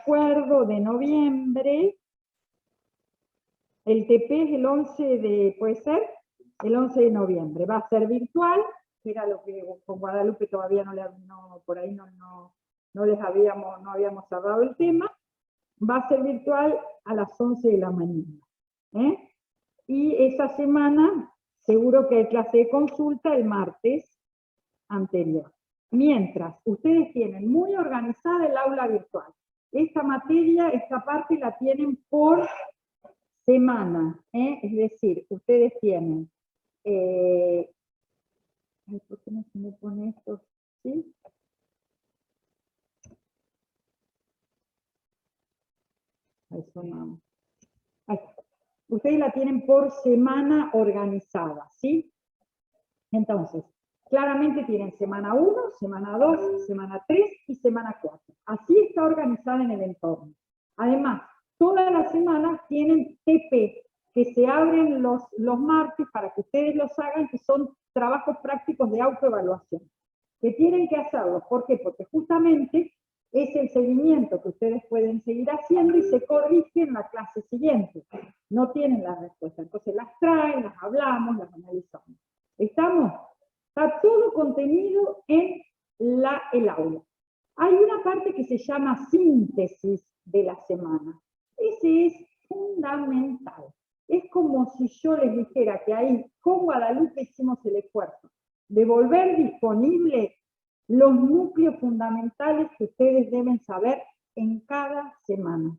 acuerdo, de noviembre. El TP es el 11 de, ¿puede ser? El 11 de noviembre. Va a ser virtual, que era lo que con Guadalupe todavía por ahí no habíamos cerrado el tema. Va a ser virtual a las 11 de la mañana. Y esa semana seguro que hay clase de consulta el martes anterior. Mientras, ustedes tienen muy organizada el aula virtual. Esta materia, esta parte la tienen por semana, es decir, ustedes tienen, ¿por qué no se me pone esto? ¿Sí? Eso no. Ustedes la tienen por semana organizada, ¿sí? Entonces, claramente tienen semana 1, semana 2, semana 3 y semana 4. Así está organizada en el entorno. Además, todas las semanas tienen TP, que se abren los martes para que ustedes los hagan, que son trabajos prácticos de autoevaluación. Que tienen que hacerlos. ¿Por qué? Porque justamente es el seguimiento que ustedes pueden seguir haciendo y se corrige en la clase siguiente. No tienen la respuesta. Entonces las traen, las hablamos, las analizamos. ¿Estamos? Está todo contenido en el aula. Hay una parte que se llama síntesis de la semana. Ese es fundamental. Es como si yo les dijera que ahí con Guadalupe hicimos el esfuerzo de volver disponible los núcleos fundamentales que ustedes deben saber en cada semana.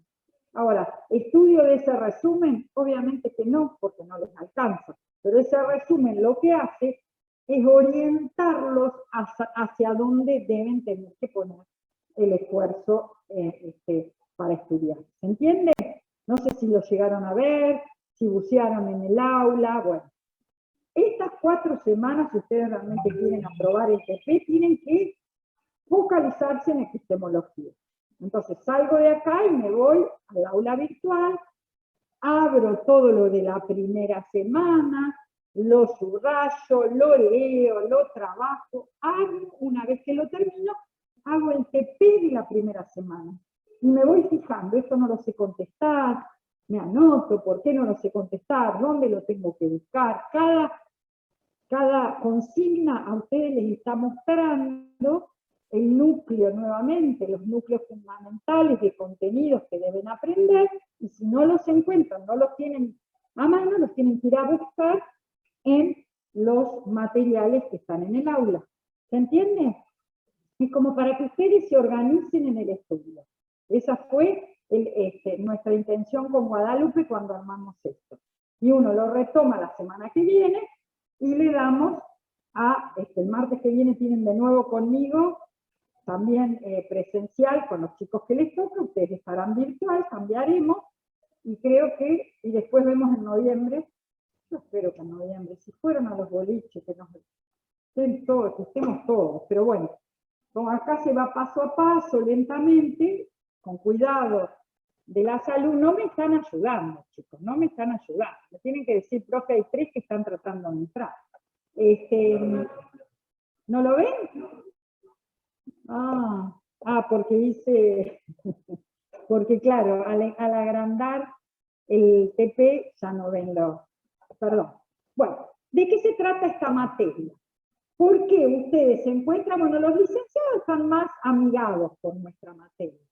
Ahora, ¿estudio de ese resumen? Obviamente que no, porque no les alcanza. Pero ese resumen lo que hace es orientarlos hacia dónde deben tener que poner el esfuerzo para estudiar. ¿Se entiende? No sé si lo llegaron a ver, si bucearon en el aula, bueno. Estas 4 semanas, si ustedes realmente quieren aprobar el TP, tienen que focalizarse en epistemología. Entonces salgo de acá y me voy al aula virtual, abro todo lo de la primera semana, lo subrayo, lo leo, lo trabajo, una vez que lo termino, hago el TP de la primera semana. Y me voy fijando, esto no lo sé contestar, me anoto, ¿por qué no lo sé contestar? ¿Dónde lo tengo que buscar? Cada consigna a ustedes les está mostrando el núcleo nuevamente, los núcleos fundamentales de contenidos que deben aprender, y si no los encuentran, no los tienen a mano, los tienen que ir a buscar en los materiales que están en el aula. ¿Se entiende? Es como para que ustedes se organicen en el estudio. Esa fue nuestra intención con Guadalupe cuando armamos esto. Y uno lo retoma la semana que viene y le damos el martes que viene tienen de nuevo conmigo, también presencial con los chicos que les toca, ustedes estarán virtual, cambiaremos, y creo que, y después vemos en noviembre, yo espero que en noviembre, si fueron a los boliches, que estemos todos, pero bueno, como acá se va paso a paso, lentamente, con cuidado de la salud, no me están ayudando, chicos, no me están ayudando. Me tienen que decir, profe, hay 3 que están tratando de entrar. ¿No lo ven? Porque dice, porque claro, al agrandar el TP ya no ven perdón. Bueno, ¿de qué se trata esta materia? ¿Por qué ustedes se encuentran? Bueno, los licenciados están más amigados con nuestra materia.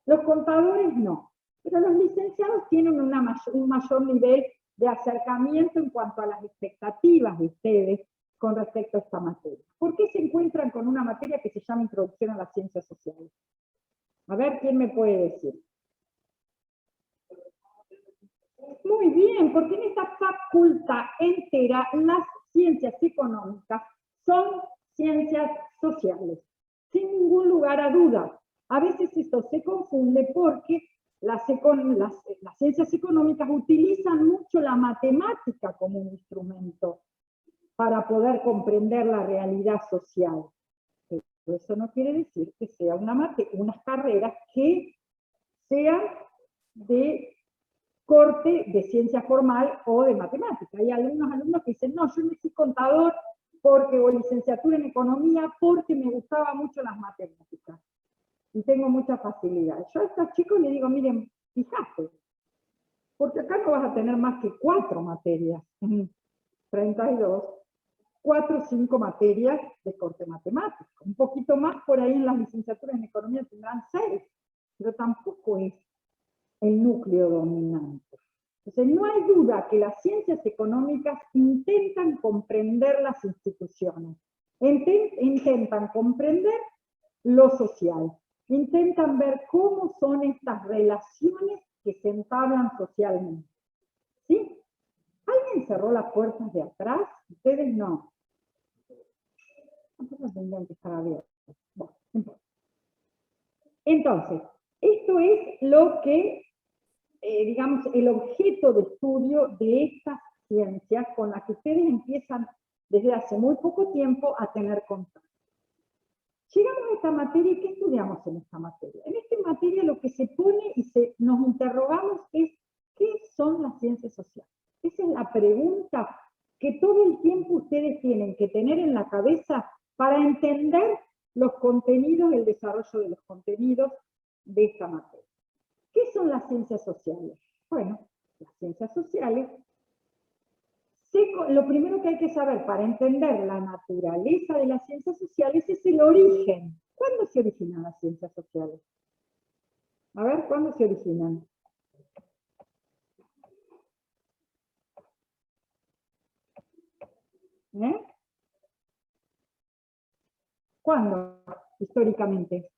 Los contadores no. Pero los licenciados tienen un mayor nivel de acercamiento en cuanto a las expectativas de ustedes con respecto a esta materia. ¿Por qué se encuentran con una materia que se llama Introducción a las Ciencias Sociales? A ver, ¿quién me puede decir? Muy bien, porque en esta facultad entera las ciencias económicas son ciencias sociales, sin ningún lugar a duda. A veces esto se confunde porque las ciencias económicas utilizan mucho la matemática como un instrumento para poder comprender la realidad social. Pero eso no quiere decir que sea unas carreras que sean de corte de ciencia formal o de matemática. Hay algunos alumnos que dicen, no, yo no soy contador o licenciatura en economía porque me gustaban mucho las matemáticas. y tengo mucha facilidad. Yo a estos chicos les digo, miren, fíjate, porque acá no vas a tener más que 4 materias, 32, 4 o 5 materias de corte matemático. Un poquito más por ahí en las licenciaturas en economía tendrán 6, pero tampoco es el núcleo dominante. Entonces, no hay duda que las ciencias económicas intentan comprender las instituciones, intentan comprender lo social, intentan ver cómo son estas relaciones que se entablan socialmente. ¿Sí? ¿Alguien cerró las puertas de atrás? Ustedes no. Nosotros tendrían que estar abiertos. Bueno, entonces, esto es lo que, digamos, el objeto de estudio de estas ciencias con las que ustedes empiezan desde hace muy poco tiempo a tener contacto. Llegamos a esta materia y ¿qué estudiamos en esta materia? En esta materia lo que se pone y nos interrogamos es ¿qué son las ciencias sociales? Esa es la pregunta que todo el tiempo ustedes tienen que tener en la cabeza para entender los contenidos, el desarrollo de los contenidos de esta materia. ¿Qué son las ciencias sociales? Bueno, las ciencias sociales, lo primero que hay que saber para entender la naturaleza de las ciencias sociales es el origen. ¿Cuándo se originan las ciencias sociales? A ver, ¿cuándo se originan? ¿Cuándo, históricamente?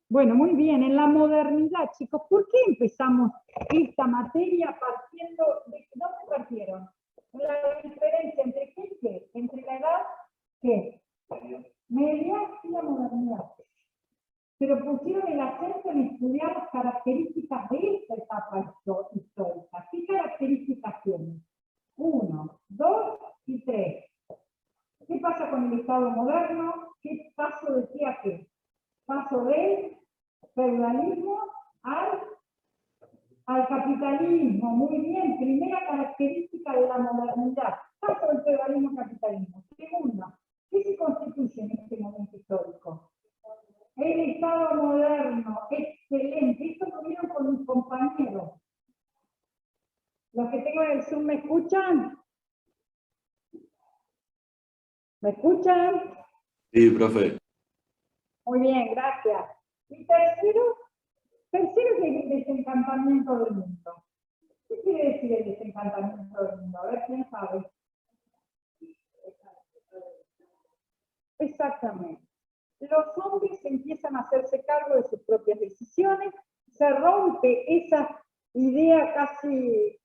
Bueno, muy bien, en la modernidad, chicos, ¿por qué empezamos esta materia partiendo de dónde partieron? La diferencia entre qué y qué, entre la edad, ¿qué? Media y la modernidad. Pero pusieron el acento en estudiar las características de esta etapa histórica. ¿Qué características tiene? 1, 2 y 3. ¿Qué pasa con el Estado moderno? ¿Qué paso de qué a qué? Paso del feudalismo al capitalismo. Muy bien, primera característica de la modernidad. Paso del feudalismo al capitalismo. Segunda, ¿qué se constituye en este momento histórico? El Estado moderno, excelente. Esto lo vieron con mis compañeros. Los que tengo en el Zoom, ¿me escuchan? ¿Me escuchan? Sí, profe. Muy bien, gracias. Y tercero es el desencantamiento del mundo. ¿Qué quiere decir el desencantamiento del mundo? A ver, ¿quién sabe? Exactamente. Los hombres empiezan a hacerse cargo de sus propias decisiones, se rompe esa idea casi,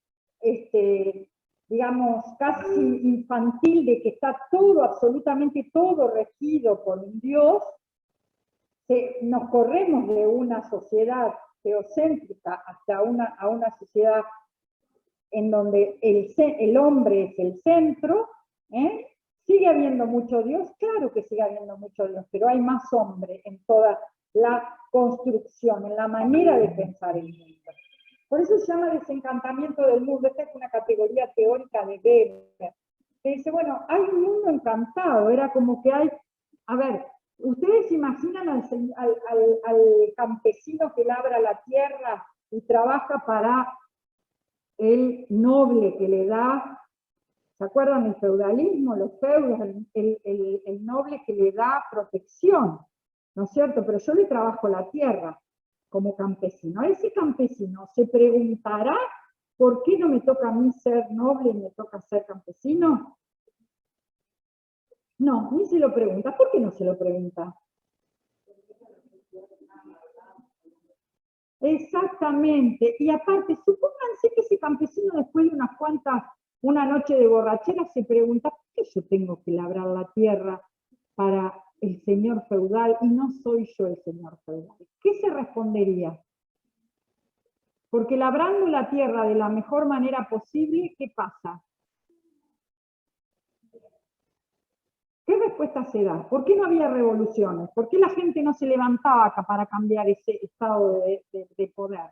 digamos, casi infantil de que está todo, absolutamente todo regido por un Dios. Nos corremos de una sociedad teocéntrica hasta una sociedad en donde el hombre es el centro. ¿Sigue habiendo mucho Dios? Claro que sigue habiendo mucho Dios, pero hay más hombre en toda la construcción, en la manera de pensar el mundo. Por eso se llama desencantamiento del mundo. Esta es una categoría teórica de Weber. Que dice, bueno, hay un mundo encantado, era como que hay, a ver, ¿ustedes imaginan al campesino que labra la tierra y trabaja para el noble que le da? ¿Se acuerdan del feudalismo? Los feudos, el noble que le da protección, ¿no es cierto? Pero yo le trabajo la tierra como campesino. Ese campesino se preguntará, ¿por qué no me toca a mí ser noble y me toca ser campesino? No, ni se lo pregunta. ¿Por qué no se lo pregunta? Exactamente. Y aparte, supónganse que ese campesino después de una noche de borrachera se pregunta, ¿por qué yo tengo que labrar la tierra para el señor feudal y no soy yo el señor feudal? ¿Qué se respondería? Porque labrando la tierra de la mejor manera posible, ¿qué pasa? ¿Qué respuesta se da? ¿Por qué no había revoluciones? ¿Por qué la gente no se levantaba acá para cambiar ese estado de poder?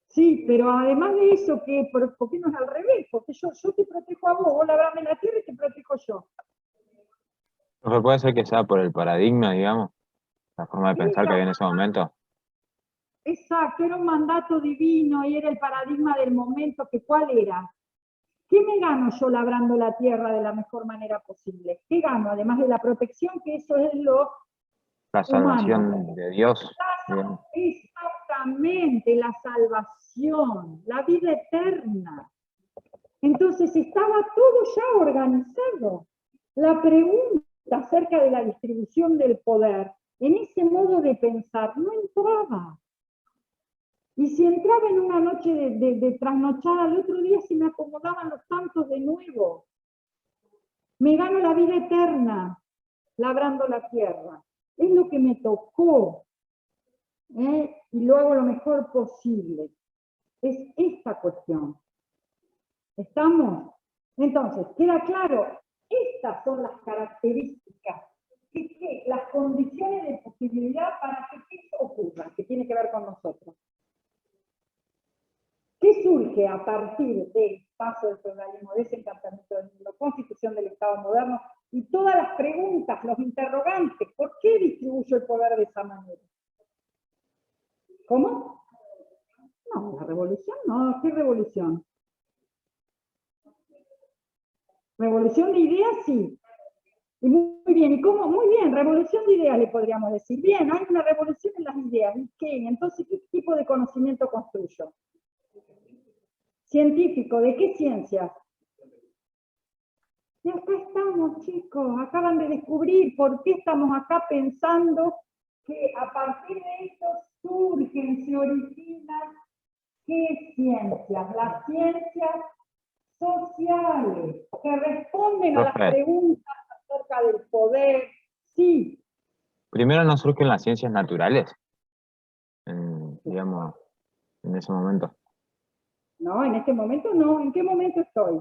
Sí, pero además de eso, ¿por qué no es al revés? Porque yo te protejo a vos, vos labrame la tierra y te protejo yo. Profe, puede ser que sea por el paradigma, digamos, la forma de pensar que había en ese momento. Exacto, era un mandato divino y era el paradigma del momento, que ¿cuál era? ¿Qué me gano yo labrando la tierra de la mejor manera posible? ¿Qué gano? Además de la protección, que eso es lo La humano. salvación de Dios, digamos. Exactamente, la salvación, la vida eterna. Entonces estaba todo ya organizado. La pregunta acerca de la distribución del poder, en ese modo de pensar, no entraba. Y si entraba en una noche de trasnochada, al otro día se me acomodaban los santos de nuevo. Me gano la vida eterna, labrando la tierra. Es lo que me tocó, y lo hago lo mejor posible. Es esta cuestión. ¿Estamos? Entonces, queda claro, estas son las características, las condiciones de posibilidad para que eso ocurra, que tiene que ver con nosotros. ¿Qué surge a partir del paso del feudalismo, desencantamiento del mundo, constitución del Estado moderno y todas las preguntas, los interrogantes? ¿Por qué distribuyo el poder de esa manera? ¿Cómo? No, la revolución no, ¿qué revolución? Revolución de ideas, sí. Y muy bien, ¿y cómo? Muy bien, revolución de ideas le podríamos decir. Bien, hay una revolución en las ideas. ¿Y qué? Entonces, ¿qué tipo de conocimiento construyo? Científico, ¿de qué ciencias? Y acá estamos, chicos, acaban de descubrir por qué estamos acá pensando que a partir de esto surgen, se originan, ¿qué ciencias? Las ciencias sociales, que responden a las Profe, preguntas acerca del poder. Sí. primero no surgen las ciencias naturales, digamos, en ese momento. No, en este momento no. ¿En qué momento estoy?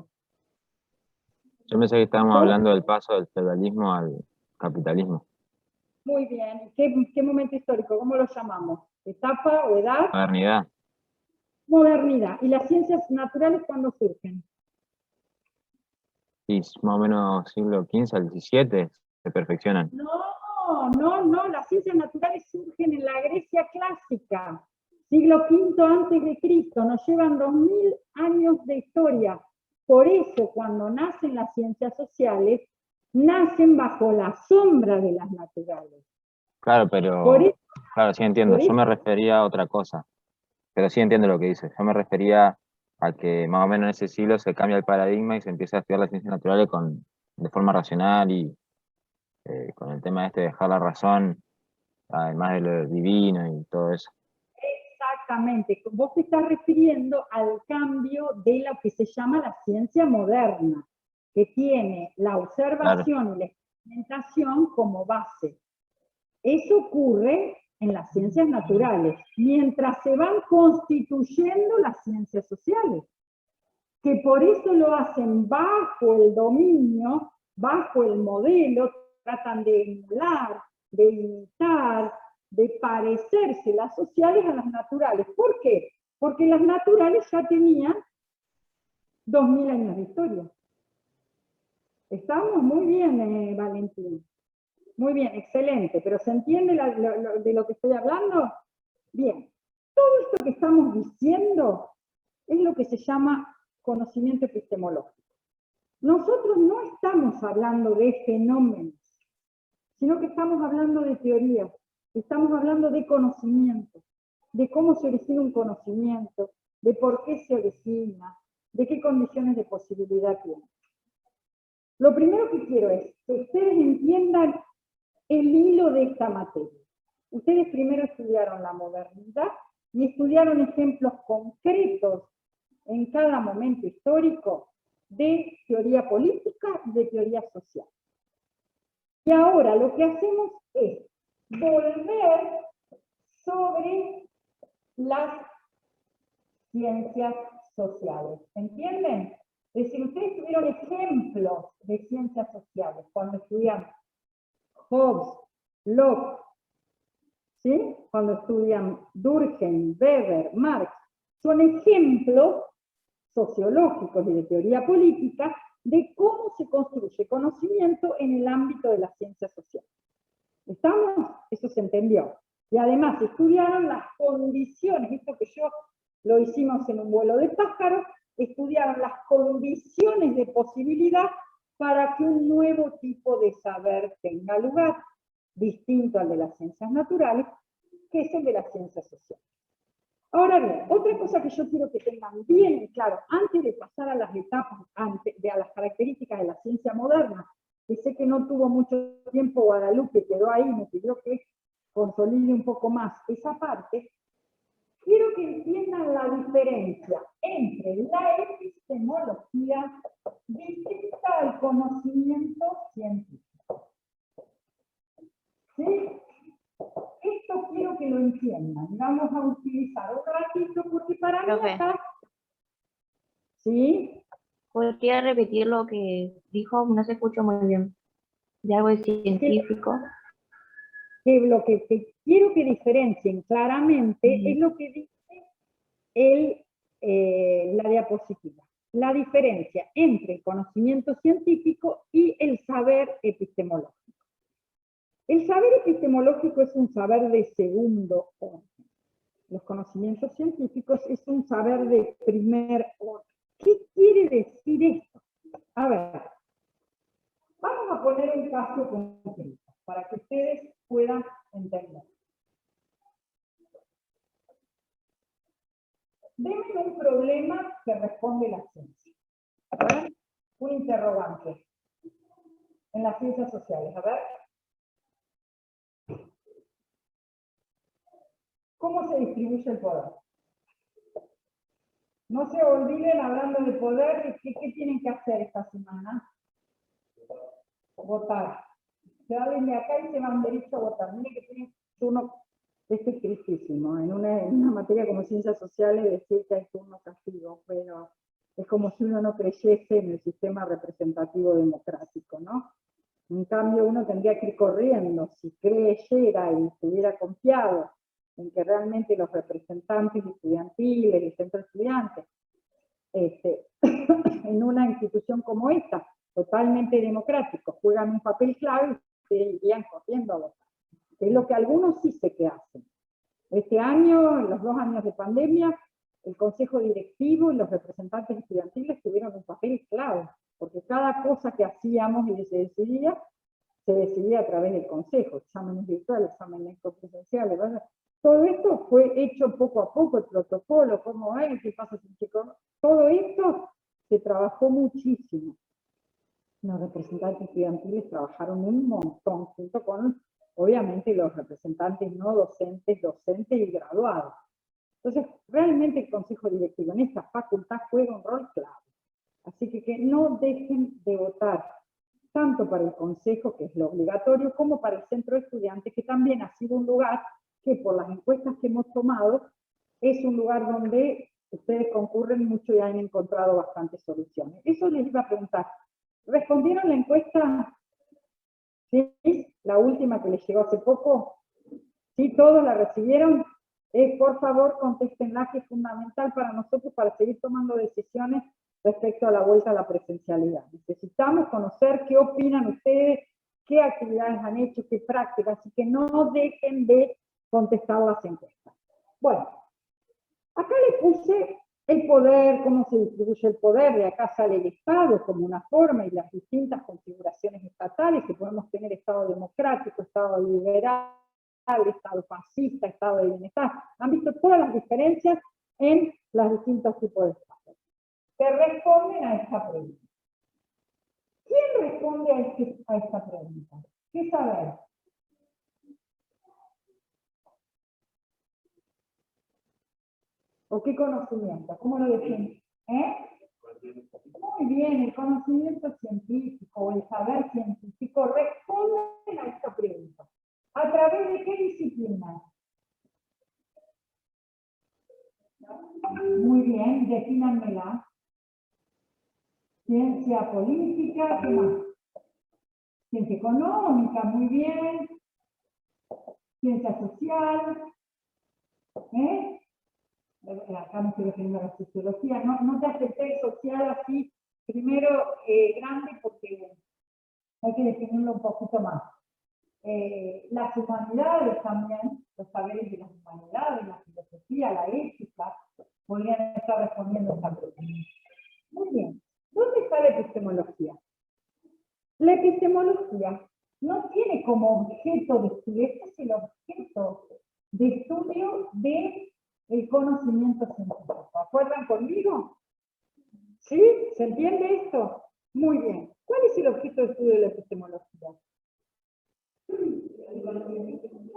Yo pensé que estábamos ¿Cómo? hablando del paso del feudalismo al capitalismo. Muy bien. ¿Qué momento histórico? ¿Cómo lo llamamos? ¿Etapa o edad? Modernidad. Modernidad. ¿Y las ciencias naturales cuándo surgen? Y más o menos siglo XV al XVII se perfeccionan. No. Las ciencias naturales surgen en la Grecia clásica, siglo V antes de Cristo. Nos llevan 2000 años de historia. Por eso, cuando nacen las ciencias sociales, nacen bajo la sombra de las naturales. Claro, Por pero, eso, claro, sí entiendo. por Yo eso me refería a otra cosa, pero sí entiendo lo que dices. Yo me refería a que más o menos en ese siglo se cambia el paradigma y se empieza a estudiar las ciencias naturales de forma racional y con el tema este de dejar la razón, además de lo divino y todo eso. exactamente, vos te estás refiriendo al cambio de lo que se llama la ciencia moderna, que tiene la Claro, observación y la experimentación como base. Eso ocurre en las ciencias naturales, mientras se van constituyendo las ciencias sociales, que por eso lo hacen bajo el dominio, bajo el modelo, tratan de emular, de imitar, de parecerse las sociales a las naturales. ¿Por qué? Porque las naturales ya tenían 2000 años de historia. Estamos muy bien, Valentín. Muy bien, excelente. ¿Pero se entiende de lo que estoy hablando? Bien. Todo esto que estamos diciendo es lo que se llama conocimiento epistemológico. Nosotros no estamos hablando de fenómenos, sino que estamos hablando de teorías, estamos hablando de conocimiento, de cómo se origina un conocimiento, de por qué se origina, de qué condiciones de posibilidad tiene. Lo primero que quiero es que ustedes entiendan el hilo de esta materia. Ustedes primero estudiaron la modernidad y estudiaron ejemplos concretos en cada momento histórico de teoría política y de teoría social. Y ahora lo que hacemos es volver sobre las ciencias sociales. ¿Entienden? Es decir, ustedes tuvieron ejemplos de ciencias sociales cuando estudian Hobbes, Locke, ¿sí? Cuando estudian Durkheim, Weber, Marx, son ejemplos sociológicos y de teoría política de cómo se construye conocimiento en el ámbito de la ciencia social. ¿Estamos? Eso se entendió. Y además estudiaron las condiciones, esto que yo lo hicimos en un vuelo de pájaro, estudiaron las condiciones de posibilidad para que un nuevo tipo de saber tenga lugar, distinto al de las ciencias naturales, que es el de las ciencias sociales. Ahora bien, otra cosa que yo quiero que tengan bien claro, antes de pasar a las etapas, a las características de la ciencia moderna, que sé que no tuvo mucho tiempo Guadalupe, quedó ahí, me pidió que consolide un poco más esa parte, quiero que entiendan la diferencia entre la epistemología distinta al conocimiento científico. ¿Sí? Esto quiero que lo entiendan. Vamos a utilizar un ratito porque para mí acá... ¿Sí? ¿Podría repetir lo que dijo? No se escuchó muy bien. De algo de científico. Que lo que quiero que diferencien claramente es lo que dice la diapositiva. La diferencia entre el conocimiento científico y el saber epistemológico. El saber epistemológico es un saber de segundo orden. Los conocimientos científicos es un saber de primer orden. ¿Qué quiere decir esto? A ver, vamos a poner un caso concreto para que ustedes puedan entender. Denme un problema que responde la ciencia. A ver, un interrogante en las ciencias sociales. A ver. ¿Cómo se distribuye el poder? No se olviden, hablando de poder, ¿qué tienen que hacer esta semana? Votar. Se salen de acá y se van derecho a votar. Miren que tienen turno, este es tristísimo, en una materia como ciencias sociales decir que hay turno castigo, pero es como si uno no creyese en el sistema representativo democrático, ¿no? En cambio, uno tendría que ir corriendo, si creyera y estuviera confiado en que realmente los representantes estudiantiles, el centro de estudiantes, en una institución como esta, totalmente democrático, juegan un papel clave y irían corriendo a votar. Es lo que algunos sí sé que hacen. Este año, en los 2 años de pandemia, el consejo directivo y los representantes estudiantiles tuvieron un papel clave, porque cada cosa que hacíamos y se decidía a través del consejo, exámenes virtuales, exámenes presenciales, ¿verdad? Todo esto fue hecho poco a poco, el protocolo, cómo es, qué pasa si un chico... Todo esto se trabajó muchísimo. Los representantes estudiantiles trabajaron un montón, junto con, obviamente, los representantes no docentes, docentes y graduados. Entonces, realmente el consejo directivo en esta facultad juega un rol clave. Así que no dejen de votar, tanto para el consejo, que es lo obligatorio, como para el centro de estudiantes, que también ha sido un lugar que por las encuestas que hemos tomado, es un lugar donde ustedes concurren mucho y han encontrado bastantes soluciones. Eso les iba a preguntar. ¿Respondieron la encuesta? ¿Sí? La última que les llegó hace poco. ¿Sí? ¿Todos la recibieron? Por favor, contéstenla, que es fundamental para nosotros para seguir tomando decisiones respecto a la vuelta a la presencialidad. Necesitamos conocer qué opinan ustedes, qué actividades han hecho, qué prácticas, así que no dejen de contestar las encuestas. Bueno, acá les puse el poder, cómo se distribuye el poder, de acá sale el Estado como una forma y las distintas configuraciones estatales, que podemos tener Estado democrático, Estado liberal, Estado fascista, Estado de bienestar. Han visto todas las diferencias en los distintos tipos de Estados que responden a esta pregunta. ¿Quién responde a esta pregunta? ¿Qué saber? ¿O qué conocimiento? ¿Cómo lo definen? Muy bien, el conocimiento científico o el saber científico responden a esta pregunta. ¿A través de qué disciplina? Muy bien, defínanmela. Ciencia política, ¿qué más? Ciencia económica, muy bien. ciencia social, ¿eh? Acá me estoy refiriendo a la sociología, no te acepté el social así, primero grande, porque hay que definirlo un poquito más. Las humanidades también, los saberes de las humanidades, la filosofía, la ética, podrían estar respondiendo a esta pregunta. Muy bien, ¿dónde está la epistemología? La epistemología no tiene como objeto de estudio, este es el objeto de estudio del conocimiento científico. ¿Acuerdan conmigo? ¿Sí? ¿Se entiende esto? Muy bien. ¿Cuál es el objeto de estudio de la epistemología?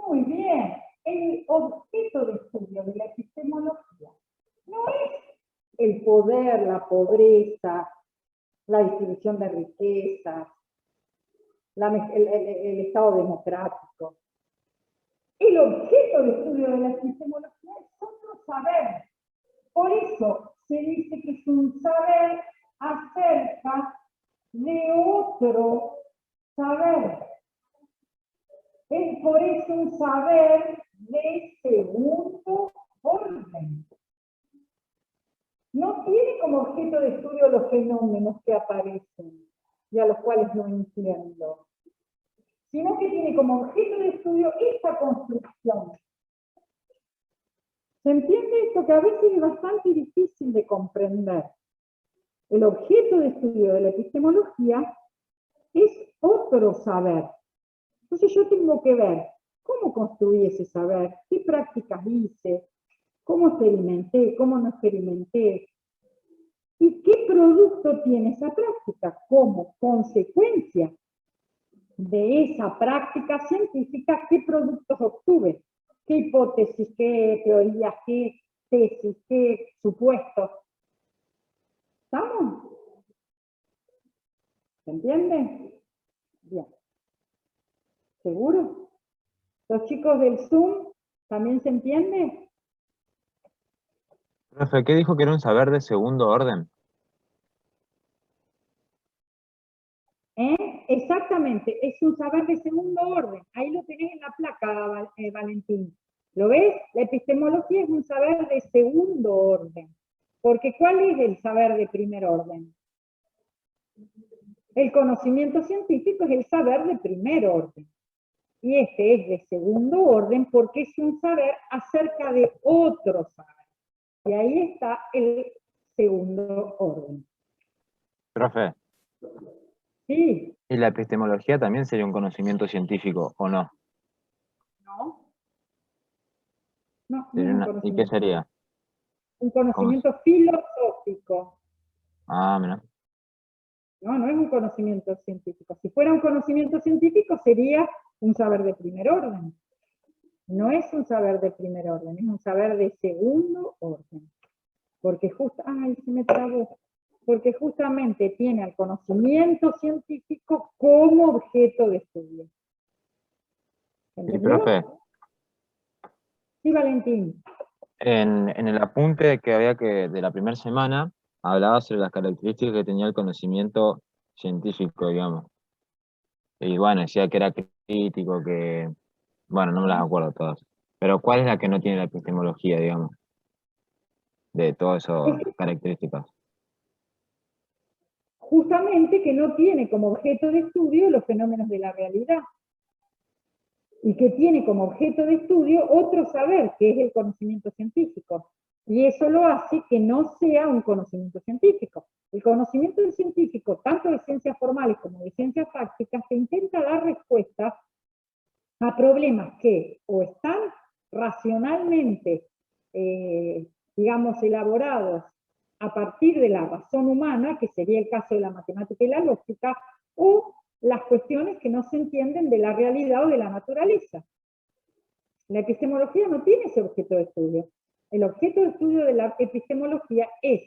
Muy bien. El objeto de estudio de la epistemología no es el poder, la pobreza, la distribución de riquezas, el Estado democrático. El objeto de estudio de la epistemología es otro saber. Por eso se dice que es un saber acerca de otro saber. Es por eso un saber de segundo orden. No tiene como objeto de estudio los fenómenos que aparecen y a los cuales no entiendo, sino que tiene como objeto de estudio esta construcción. ¿Se entiende esto? Que a veces es bastante difícil de comprender. El objeto de estudio de la epistemología es otro saber. Entonces yo tengo que ver cómo construí ese saber, qué prácticas hice, cómo experimenté, cómo no experimenté, y qué producto tiene esa práctica como consecuencia de esa práctica científica, qué productos obtuve, qué hipótesis, qué teorías, qué tesis, qué supuestos. ¿Estamos? ¿Se entiende? Bien. ¿Seguro? ¿Los chicos del Zoom también se entiende? Profe, ¿qué dijo que era un saber de segundo orden? Exactamente, es un saber de segundo orden. Ahí lo tenés en la placa, Valentín. ¿Lo ves? La epistemología es un saber de segundo orden. Porque ¿cuál es el saber de primer orden? El conocimiento científico es el saber de primer orden. Y este es de segundo orden porque es un saber acerca de otro saber. Y ahí está el segundo orden. Profe, Sí. ¿y la epistemología también sería un conocimiento científico o no? No. No, no es Sería un ¿y qué conocimiento. sería? Un ¿Cómo? conocimiento filosófico. Ah, mira. No es un conocimiento científico. Si fuera un conocimiento científico sería un saber de primer orden. No es un saber de primer orden, es un saber de segundo orden. Porque se me trabó. Porque justamente tiene al conocimiento científico como objeto de estudio. Y ¿Entendió? profe, Sí, Valentín. en el apunte que había de la primera semana, hablaba sobre las características que tenía el conocimiento científico, digamos. Y bueno, decía que era crítico, que, bueno, no me las acuerdo todas. Pero ¿cuál es la que no tiene la epistemología, digamos, de todas esas características? Justamente que no tiene como objeto de estudio los fenómenos de la realidad. Y que tiene como objeto de estudio otro saber, que es el conocimiento científico. Y eso lo hace que no sea un conocimiento científico. El conocimiento científico, tanto de ciencias formales como de ciencias prácticas, te intenta dar respuesta a problemas que o están racionalmente, digamos, elaborados a partir de la razón humana, que sería el caso de la matemática y la lógica, o las cuestiones que no se entienden de la realidad o de la naturaleza. La epistemología no tiene ese objeto de estudio. El objeto de estudio de la epistemología es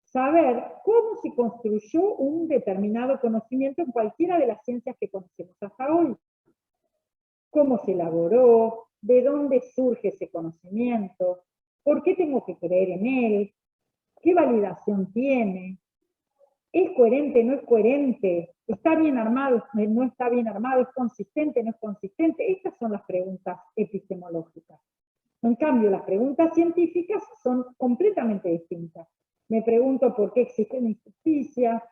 saber cómo se construyó un determinado conocimiento en cualquiera de las ciencias que conocemos hasta hoy. Cómo se elaboró, de dónde surge ese conocimiento, por qué tengo que creer en él, qué validación tiene, ¿Es coherente, no es coherente? ¿Está bien armado, no está bien armado? ¿Es consistente, no es consistente? Estas son las preguntas epistemológicas. En cambio, las preguntas científicas son completamente distintas. Me pregunto por qué existe la injusticia,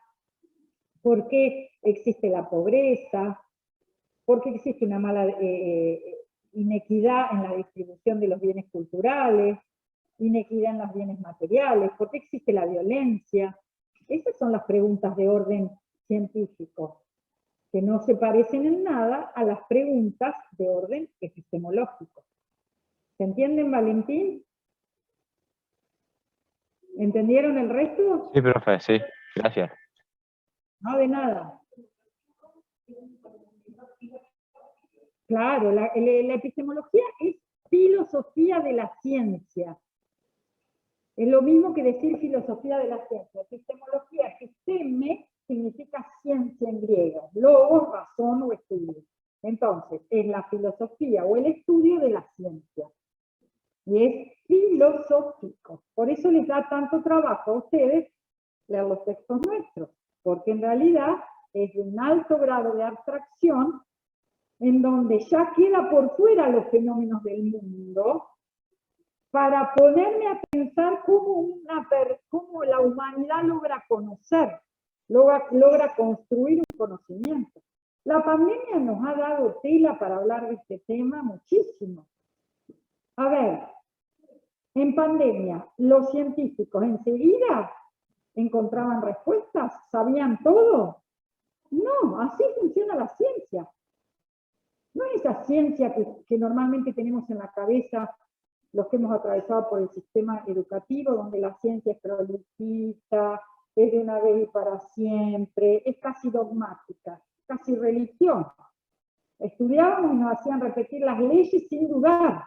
por qué existe la pobreza, por qué existe una mala inequidad en la distribución de los bienes culturales, inequidad en los bienes materiales, por qué existe la violencia. Esas son las preguntas de orden científico, que no se parecen en nada a las preguntas de orden epistemológico. ¿Se entienden, Valentín? ¿Entendieron el resto? Sí, profe, sí, gracias. No, de nada. Claro, la epistemología es filosofía de la ciencia. Es lo mismo que decir filosofía de la ciencia. Epistemología, episteme, significa ciencia en griego. Logos, razón o estudio. Entonces, es la filosofía o el estudio de la ciencia. Y es filosófico. Por eso les da tanto trabajo a ustedes leer los textos nuestros, porque en realidad es de un alto grado de abstracción en donde ya queda por fuera los fenómenos del mundo para ponerme a pensar cómo la humanidad logra conocer, logra construir un conocimiento. La pandemia nos ha dado tela para hablar de este tema muchísimo. A ver, en pandemia, los científicos enseguida encontraban respuestas, sabían todo. No, así funciona la ciencia. No es esa ciencia que normalmente tenemos en la cabeza los que hemos atravesado por el sistema educativo, donde la ciencia es prolijita, es de una vez y para siempre, es casi dogmática, casi religión. Estudiábamos y nos hacían repetir las leyes sin dudar.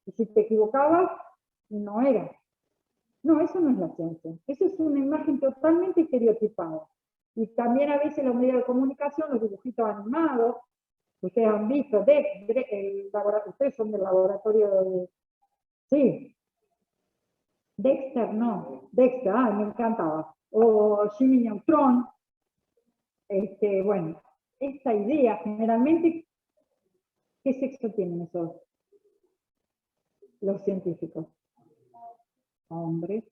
Y si te equivocabas, no era. No, eso no es la ciencia. Eso es una imagen totalmente estereotipada. Y también a veces los medios de comunicación, los dibujitos animados, ustedes han visto, ustedes son del laboratorio de... Sí. Dexter, no. Dexter, me encantaba. O Jimmy Neutron. Bueno, esta idea, generalmente, ¿qué sexo tienen los científicos? Hombres.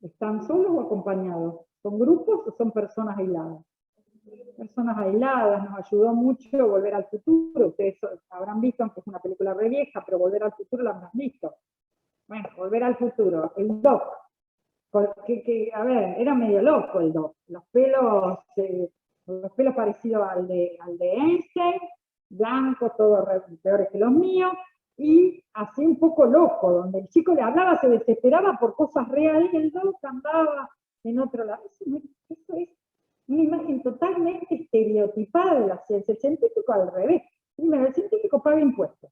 ¿Están solos o acompañados? ¿Son grupos o son personas aisladas? Personas aisladas, nos ayudó mucho Volver al Futuro. Ustedes habrán visto, aunque es una película re vieja, pero Volver al Futuro la habrán visto. Bueno, Volver al Futuro, el Doc. A ver, era medio loco el Doc. Los pelos parecidos al de Einstein, blancos, todos peores que los míos, y así un poco loco, donde el chico le hablaba, se desesperaba por cosas reales, y el Doc andaba en otro lado. Eso es una imagen totalmente estereotipada de la ciencia. El científico al revés. Primero, el científico paga impuestos,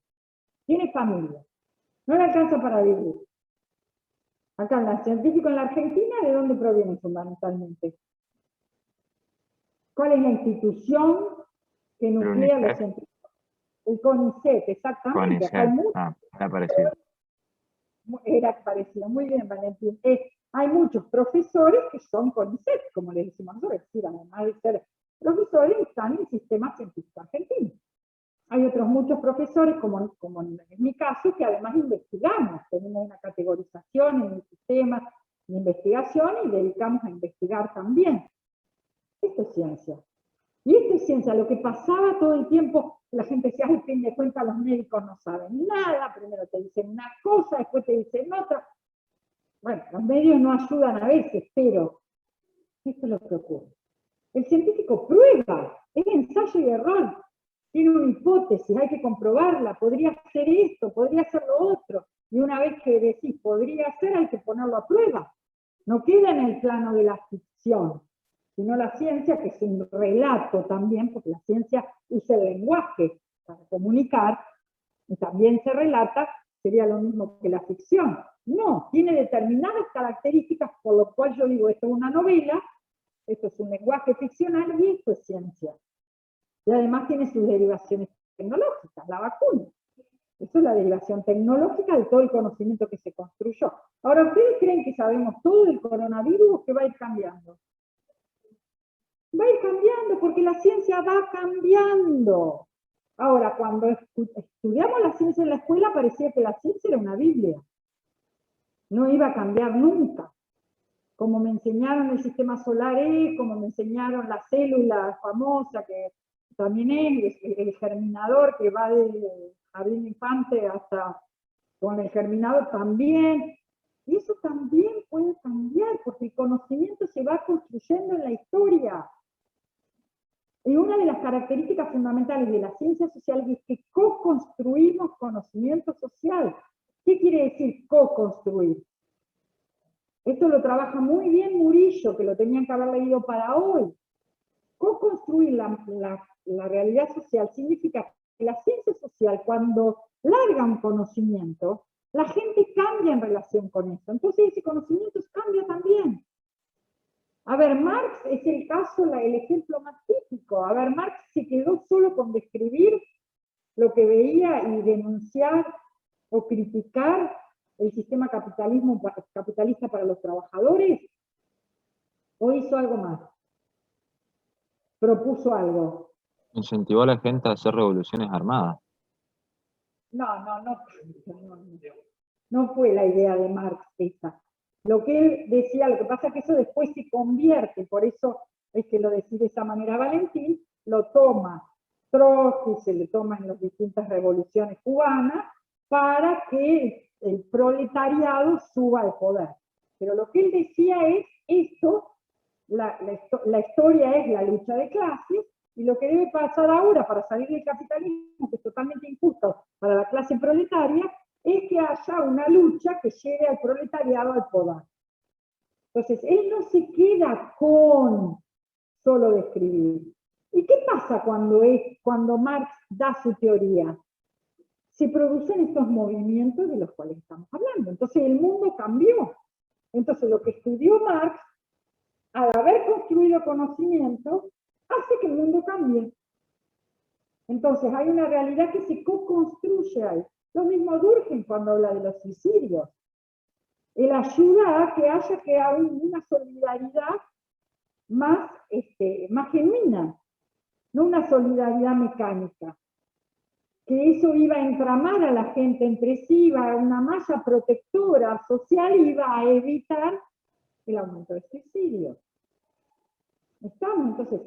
tiene familia, no le alcanza para vivir. Acá, el científico en la Argentina, ¿de dónde proviene fundamentalmente? ¿Cuál es la institución que nuclea a los científicos? El CONICET, exactamente. CONICET, está parecido. Era parecido, muy bien, Valentín. Hay muchos profesores que son CONICET, como les decimos nosotros, es decir, además de ser profesores, están en el sistema científico argentino. Hay otros muchos profesores, como en mi caso, que además investigamos, tenemos una categorización en el sistema de investigación y dedicamos a investigar también. Esto es ciencia. Y esto es ciencia, lo que pasaba todo el tiempo, la gente decía, ay, fin de cuentas los médicos no saben nada, primero te dicen una cosa, después te dicen otra. Bueno, los medios no ayudan a veces, pero esto es lo que ocurre. El científico prueba, es ensayo y error. Tiene una hipótesis, hay que comprobarla, podría ser esto, podría ser lo otro. Y una vez que decís podría ser, hay que ponerlo a prueba. No queda en el plano de la ficción, sino la ciencia, que es un relato también, porque la ciencia usa el lenguaje para comunicar, y también se relata, sería lo mismo que la ficción. No, tiene determinadas características, por lo cual yo digo, esto es una novela, esto es un lenguaje ficcional y esto es ciencia. Y además tiene sus derivaciones tecnológicas, la vacuna. Eso es la derivación tecnológica de todo el conocimiento que se construyó. Ahora, ¿ustedes creen que sabemos todo del coronavirus o que va a ir cambiando? Va a ir cambiando, porque la ciencia va cambiando. Ahora, cuando estudiamos la ciencia en la escuela, parecía que la ciencia era una Biblia. No iba a cambiar nunca. Como me enseñaron el sistema solar como me enseñaron la célula famosa, que también es el germinador, que va de jardín infante hasta con el germinador también. Y eso también puede cambiar, porque el conocimiento se va construyendo en la historia. Y una de las características fundamentales de la ciencia social es que co-construimos conocimiento social. ¿Qué quiere decir co-construir? Esto lo trabaja muy bien Murillo, que lo tenían que haber leído para hoy. Co-construir la realidad social significa que la ciencia social, cuando larga un conocimiento, la gente cambia en relación con eso. Entonces ese conocimiento cambia también. A ver, Marx es el caso, el ejemplo más típico. A ver, Marx se quedó solo con describir lo que veía y denunciar o criticar el sistema capitalista para los trabajadores, o hizo algo más, propuso algo. Incentivó a la gente a hacer revoluciones armadas. No fue la idea de Marx esa. Lo que él decía, lo que pasa es que eso después se convierte, por eso es que lo decide de esa manera Valentín, lo toma Trotsky, se le toma en las distintas revoluciones cubanas, para que el proletariado suba al poder. Pero lo que él decía es esto, la historia es la lucha de clases, y lo que debe pasar ahora para salir del capitalismo, que es totalmente injusto para la clase proletaria, es que haya una lucha que lleve al proletariado al poder. Entonces, él no se queda con solo describir. ¿Y qué pasa cuando Marx da su teoría? Se producen estos movimientos de los cuales estamos hablando. Entonces, el mundo cambió. Entonces, lo que estudió Marx, al haber construido conocimiento, hace que el mundo cambie. Entonces, hay una realidad que se co-construye ahí. Lo mismo Durkheim cuando habla de los suicidios. Él ayuda a que haya una solidaridad más genuina, no una solidaridad mecánica. Que eso iba a entramar a la gente entre sí, iba a una malla protectora social, iba a evitar el aumento del suicidio. ¿Estamos? Entonces,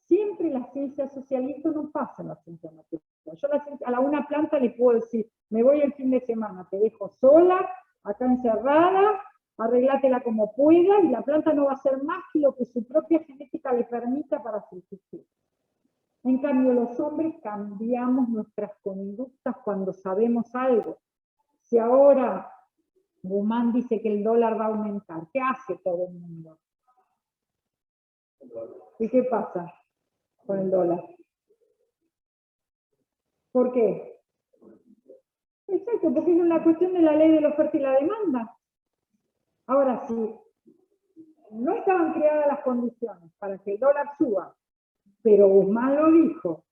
siempre la ciencia social, y esto no pasa en la ciencia natural. Yo a una planta le puedo decir, me voy el fin de semana, te dejo sola, acá encerrada, arreglátela como puedas, y la planta no va a hacer más que lo que su propia genética le permita para subsistir. En cambio, los hombres cambiamos nuestras conductas cuando sabemos algo. Si ahora Guzmán dice que el dólar va a aumentar, ¿qué hace todo el mundo? ¿Y qué pasa con el dólar? ¿Por qué? Exacto, porque es una cuestión de la ley de la oferta y la demanda. Ahora, si no estaban creadas las condiciones para que el dólar suba, pero Guzmán lo dijo,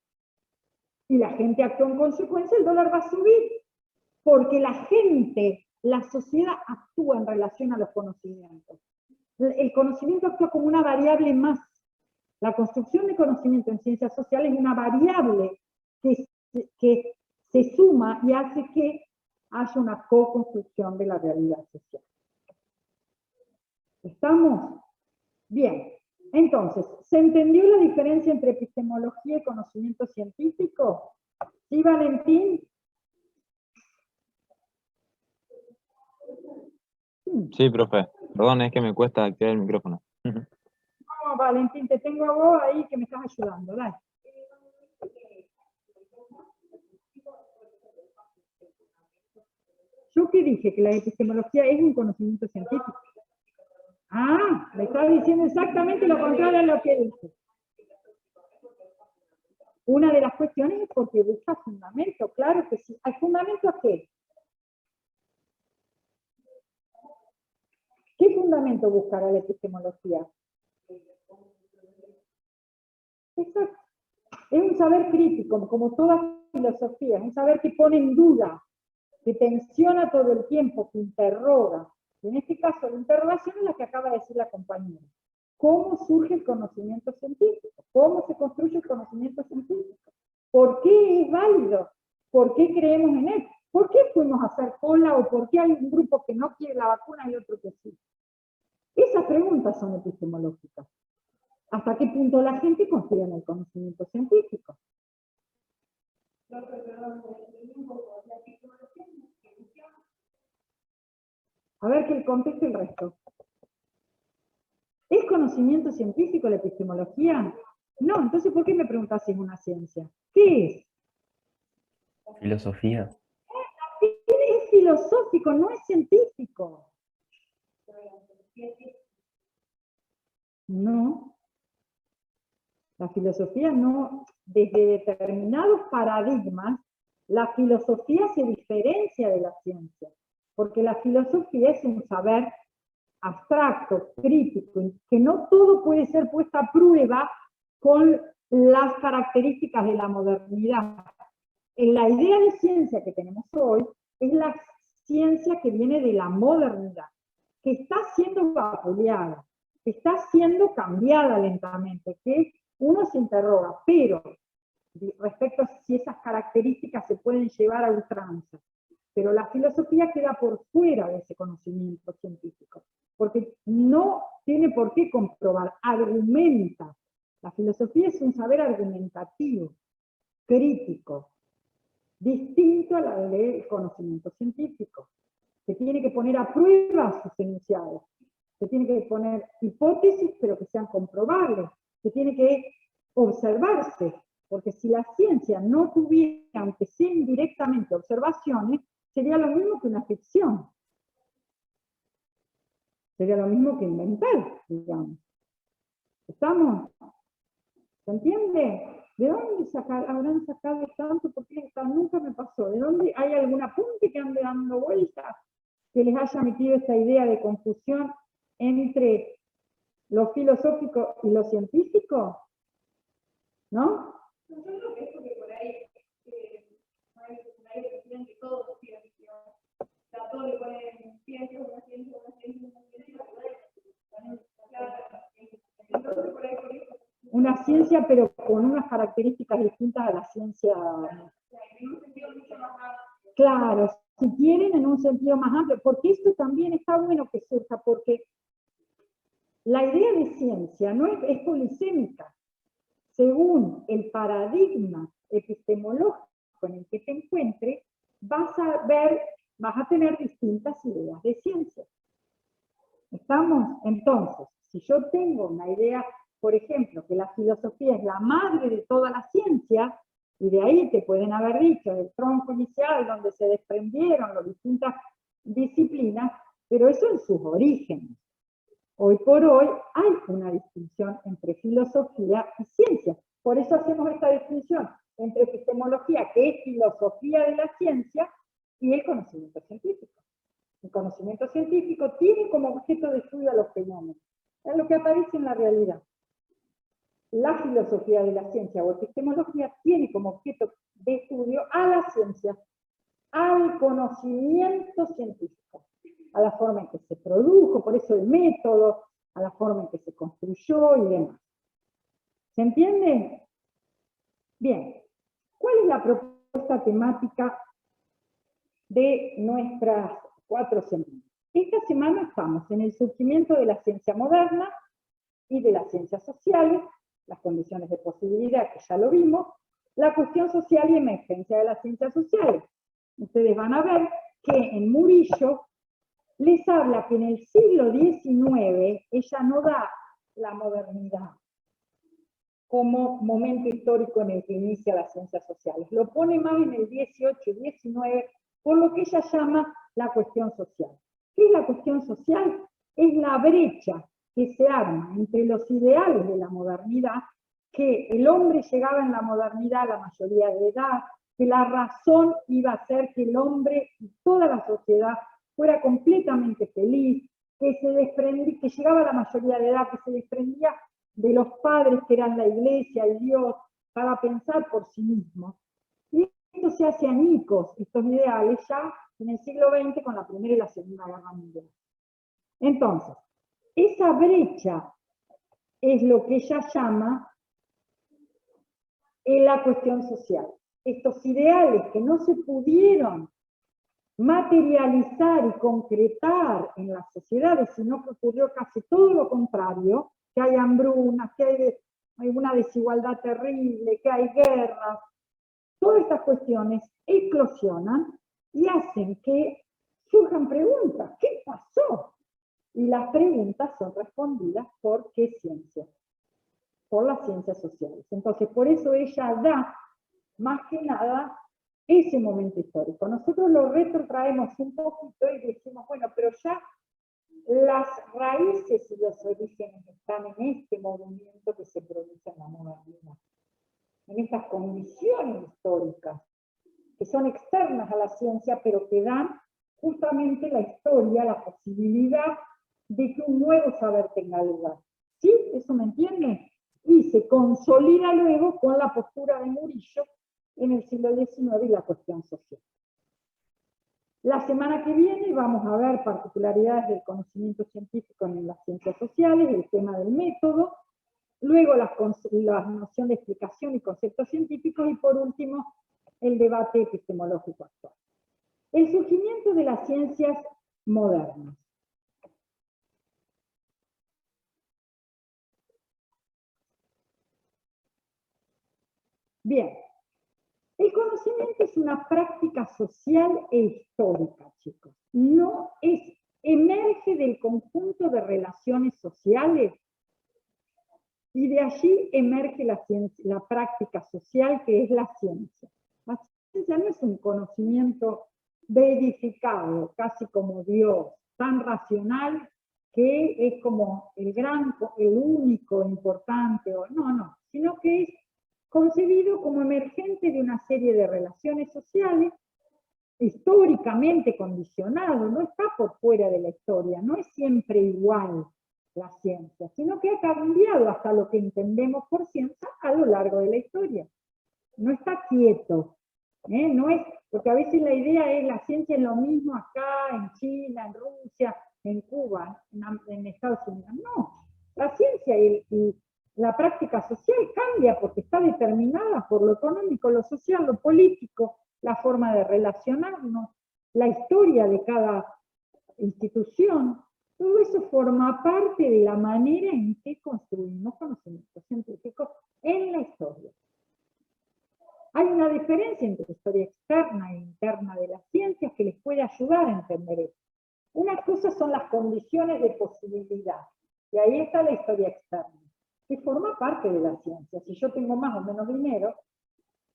y la gente actuó en consecuencia, el dólar va a subir, porque la gente, la sociedad actúa en relación a los conocimientos. El conocimiento actúa como una variable más. La construcción de conocimiento en ciencias sociales es una variable que se suma y hace que haya una co-construcción de la realidad social. ¿Estamos? Bien. Entonces, ¿se entendió la diferencia entre epistemología y conocimiento científico? ¿Sí, Valentín? Sí, profe. Perdón, es que me cuesta activar el micrófono. No, Valentín, te tengo a vos ahí que me estás ayudando. Dale. ¿Yo qué dije? Que la epistemología es un conocimiento científico. Ah, me estaba diciendo exactamente lo contrario a lo que dije. Una de las cuestiones es porque busca fundamento, claro que sí. ¿Hay fundamento a qué? ¿Qué fundamento buscará la epistemología? Exacto. Es un saber crítico, como toda filosofía, es un saber que pone en duda, que tensiona todo el tiempo, que interroga. En este caso, la interrogación es la que acaba de decir la compañera. cómo surge el conocimiento científico, cómo se construye el conocimiento científico, por qué es válido, por qué creemos en él, por qué fuimos a hacer cola o por qué hay un grupo que no quiere la vacuna y otro que sí. Esas preguntas son epistemológicas. ¿Hasta qué punto la gente confía en el conocimiento científico? A ver que conteste el resto. ¿Es conocimiento científico la epistemología? No, entonces ¿por qué me preguntas si es una ciencia? ¿Qué es? Filosofía. Es filosófico, no es científico. No. La filosofía no, desde determinados paradigmas, la filosofía se diferencia de la ciencia, porque la filosofía es un saber abstracto, crítico, que no todo puede ser puesta a prueba con las características de la modernidad. En la idea de ciencia que tenemos hoy es la ciencia que viene de la modernidad, que está siendo vapuleada, que está siendo cambiada lentamente, que uno se interroga, pero respecto a si esas características se pueden llevar a ultranza. Pero la filosofía queda por fuera de ese conocimiento científico, porque no tiene por qué comprobar, argumenta. La filosofía es un saber argumentativo, crítico, distinto a la del conocimiento científico, que tiene que poner a prueba sus enunciados, que tiene que poner hipótesis, pero que sean comprobables, que tiene que observarse, porque si la ciencia no tuviera, aunque sea indirectamente, observaciones, sería lo mismo que una ficción. Sería lo mismo que inventar, digamos. ¿Estamos? ¿Se entiende? ¿De dónde habrán sacado tanto? Porque nunca me pasó. ¿De dónde hay algún apunte que ande dando vueltas que les haya metido esta idea de confusión entre lo filosófico y lo científico? ¿No? Yo creo que eso que por ahí decían que todo es ciencia. A todo le ponen ciencia, una ciencia, una ciencia, una ciencia, una ciencia, pero con unas características distintas a la ciencia. Claro, si quieren en un sentido más amplio, porque esto también está bueno que surja, porque la idea de ciencia no es polisémica. Según el paradigma epistemológico en el que te encuentres, vas a tener distintas ideas de ciencia. ¿Estamos? Entonces, si yo tengo una idea, por ejemplo, que la filosofía es la madre de toda la ciencia, y de ahí te pueden haber dicho el tronco inicial donde se desprendieron las distintas disciplinas, pero eso en sus orígenes. Hoy por hoy hay una distinción entre filosofía y ciencia. Por eso hacemos esta distinción entre epistemología, que es filosofía de la ciencia, y el conocimiento científico. El conocimiento científico tiene como objeto de estudio a los fenómenos, es lo que aparece en la realidad. La filosofía de la ciencia o epistemología tiene como objeto de estudio a la ciencia, al conocimiento científico, a la forma en que se produjo, por eso el método, a la forma en que se construyó y demás. ¿Se entiende? Bien, ¿cuál es la propuesta temática de nuestras 4 semanas? Esta semana estamos en el surgimiento de la ciencia moderna y de las ciencias sociales, las condiciones de posibilidad, que ya lo vimos, la cuestión social y emergencia de las ciencias sociales. Ustedes van a ver que en Murillo les habla que en el siglo XIX ella no da la modernidad como momento histórico en el que inicia las ciencias sociales. Lo pone más en el 18 y 19 por lo que ella llama la cuestión social. ¿Qué es la cuestión social? Es la brecha que se arma entre los ideales de la modernidad, que el hombre llegaba en la modernidad a la mayoría de edad, que la razón iba a hacer que el hombre y toda la sociedad fuera completamente feliz, que llegaba a la mayoría de edad, que se desprendía de los padres que eran la iglesia y Dios para pensar por sí mismo. Y esto se hace añicos, estos ideales, ya en el siglo XX con la Primera y la Segunda Guerra Mundial. Entonces, esa brecha es lo que ella llama la cuestión social. Estos ideales que no se pudieron materializar y concretar en las sociedades, sino que ocurrió casi todo lo contrario, que hay hambrunas, que hay una desigualdad terrible, que hay guerras, todas estas cuestiones eclosionan y hacen que surjan preguntas. ¿Qué pasó? Y las preguntas son respondidas por ¿qué ciencia? Por las ciencias sociales. Entonces, por eso ella da, más que nada, ese momento histórico. Nosotros lo retrotraemos un poquito y decimos, bueno, pero ya las raíces y los orígenes están en este movimiento que se produce en la modernidad, en estas condiciones históricas, que son externas a la ciencia, pero que dan justamente la historia, la posibilidad de que un nuevo saber tenga lugar. ¿Sí? ¿Eso me entiende? Y se consolida luego con la postura de Murillo en el siglo XIX y la cuestión social. La semana que viene vamos a ver particularidades del conocimiento científico en las ciencias sociales, el tema del método, luego la noción de explicación y conceptos científicos, y por último, el debate epistemológico actual. El surgimiento de las ciencias modernas. Bien, el conocimiento es una práctica social e histórica, chicos. No emerge del conjunto de relaciones sociales y de allí emerge la práctica social, que es la ciencia. La ciencia no es un conocimiento verificado, casi como Dios, tan racional que es como el único importante, no, sino que es concebido como emergente de una serie de relaciones sociales, históricamente condicionado, no está por fuera de la historia, no es siempre igual la ciencia, sino que ha cambiado hasta lo que entendemos por ciencia a lo largo de la historia. No está quieto, no es, porque a veces la idea es la ciencia es lo mismo acá, en China, en Rusia, en Cuba, en Estados Unidos. No, la ciencia y la práctica social cambia porque está determinada por lo económico, lo social, lo político, la forma de relacionarnos, la historia de cada institución. Todo eso forma parte de la manera en que construimos conocimientos científicos en la historia. Hay una diferencia entre historia externa e interna de las ciencias que les puede ayudar a entender esto. Una cosa son las condiciones de posibilidad, y ahí está la historia externa, que forma parte de la ciencia. Si yo tengo más o menos dinero,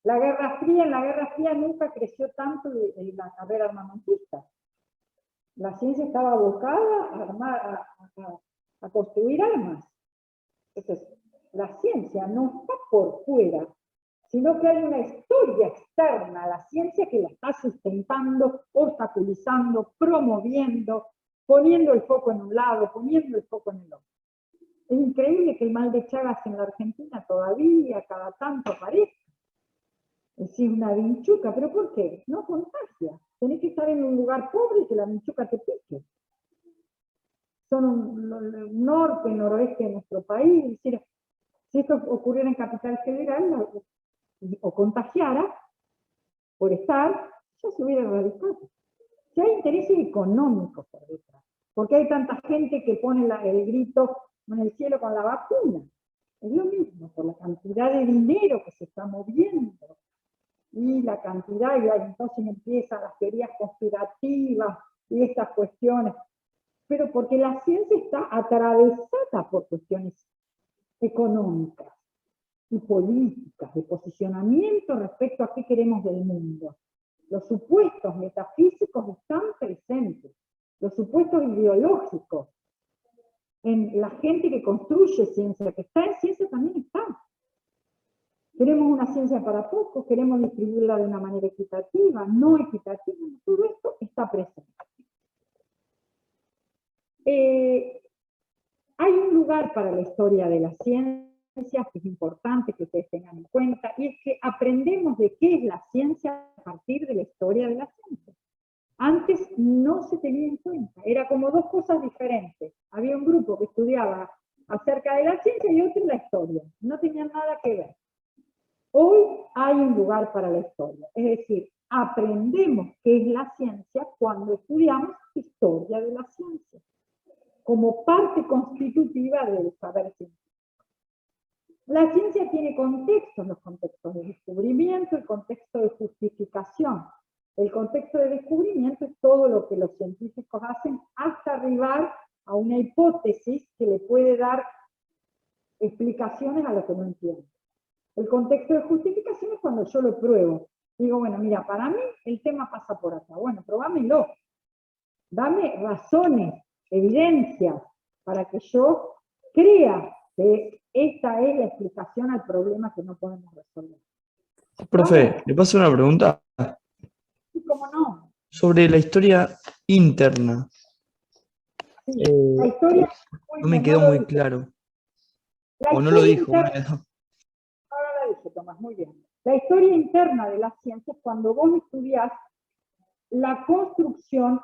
en la Guerra Fría nunca creció tanto en la carrera armamentista. La ciencia estaba abocada a construir armas. Entonces, la ciencia no está por fuera, sino que hay una historia externa a la ciencia que la está sustentando, obstaculizando, promoviendo, poniendo el foco en un lado, poniendo el foco en el otro. Es increíble que el mal de Chagas en la Argentina todavía cada tanto aparezca. Es decir, una vinchuca, ¿pero por qué? No contagia. Tenés que estar en un lugar pobre y que la vinchuca te pique. Son norte, noroeste de nuestro país. Es decir, si esto ocurriera en Capital Federal o contagiara por estar, ya se hubiera erradicado. Si hay intereses económicos por detrás, porque hay tanta gente que pone el grito en el cielo con la vacuna. Es lo mismo, por la cantidad de dinero que se está moviendo. Y la cantidad, y entonces empiezan las teorías conspirativas y estas cuestiones. Pero porque la ciencia está atravesada por cuestiones económicas y políticas, de posicionamiento respecto a qué queremos del mundo. Los supuestos metafísicos están presentes, los supuestos ideológicos, en la gente que construye ciencia, que está en ciencia también está. Queremos una ciencia para pocos, queremos distribuirla de una manera equitativa, no equitativa, todo esto está presente. Hay un lugar para la historia de las ciencias que es importante que ustedes tengan en cuenta, y es que aprendemos de qué es la ciencia a partir de la historia de la ciencia. Antes no se tenía en cuenta, era como dos cosas diferentes. Había un grupo que estudiaba acerca de la ciencia y otro la historia. No tenían nada que ver. Hoy hay un lugar para la historia. Es decir, aprendemos qué es la ciencia cuando estudiamos historia de la ciencia, como parte constitutiva del saber científico. La ciencia tiene contextos, los contextos de descubrimiento, el contexto de justificación. El contexto de descubrimiento es todo lo que los científicos hacen hasta arribar a una hipótesis que le puede dar explicaciones a lo que no entienden. El contexto de justificación es cuando yo lo pruebo. Digo, bueno, mira, para mí el tema pasa por acá. Bueno, probámelo. Dame razones, evidencias, para que yo crea que esta es la explicación al problema que no podemos resolver. Profe, ¿le paso una pregunta? Sí, cómo no. Sobre la historia interna. Sí, la historia... No me quedó muy claro. La O no lo historia dijo. interna- Ahora la dije, Tomás, muy bien. La historia interna de la ciencia es cuando vos estudiás la construcción,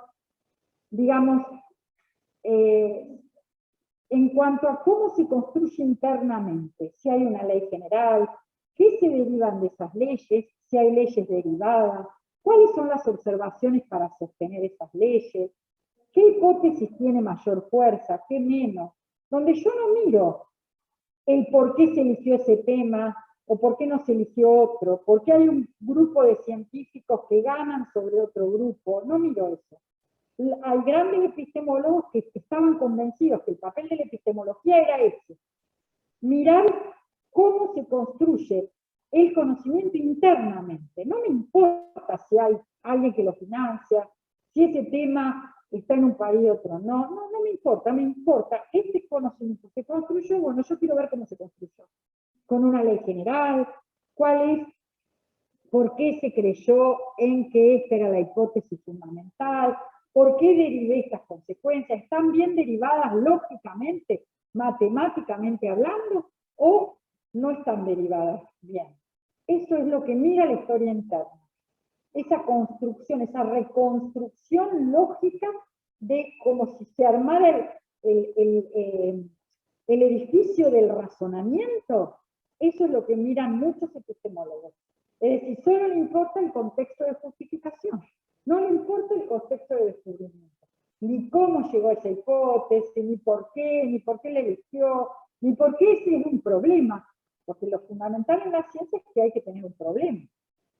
digamos, en cuanto a cómo se construye internamente, si hay una ley general, qué se derivan de esas leyes, si hay leyes derivadas, cuáles son las observaciones para sostener esas leyes, qué hipótesis tiene mayor fuerza, qué menos, donde yo no miro el por qué se eligió ese tema o por qué no se eligió otro, por qué hay un grupo de científicos que ganan sobre otro grupo, no miro eso. Hay grandes epistemólogos que estaban convencidos que el papel de la epistemología era ese, mirar cómo se construye el conocimiento internamente. No me importa si hay alguien que lo financia, si ese tema está en un país y otro. No me importa, me importa. Este conocimiento se construyó, bueno, yo quiero ver cómo se construyó. Con una ley general, cuál es, por qué se creyó en que esta era la hipótesis fundamental, por qué derivé estas consecuencias, ¿están bien derivadas lógicamente, matemáticamente hablando, o no están derivadas bien? Eso es lo que mira la historia interna. Esa construcción, esa reconstrucción lógica de como si se armara el edificio del razonamiento. Eso es lo que miran muchos epistemólogos. Es decir, solo le importa el contexto de justificación, no le importa el contexto de descubrimiento, ni cómo llegó a esa hipótesis, ni por qué la eligió, ni por qué ese es un problema, porque lo fundamental en la ciencia es que hay que tener un problema.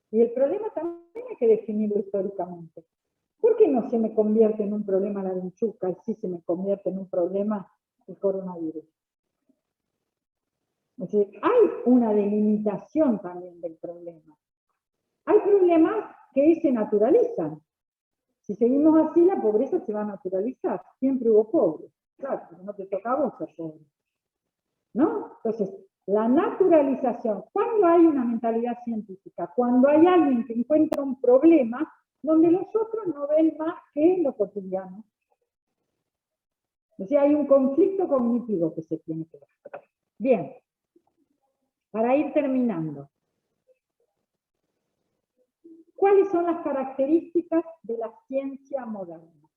Y el problema también hay que definirlo históricamente. ¿Por qué no se me convierte en un problema la vinchuca y sí se me convierte en un problema el coronavirus? Es decir, hay una delimitación también del problema. Hay problemas que se naturalizan. Si seguimos así, la pobreza se va a naturalizar. Siempre hubo pobres. Claro, pero no te toca a vos ser pobre. ¿No? Entonces, la naturalización, cuando hay una mentalidad científica, cuando hay alguien que encuentra un problema donde los otros no ven más que lo cotidiano. O sea, hay un conflicto cognitivo que se tiene que ver. Bien, para ir terminando. ¿Cuáles son las características de la ciencia moderna?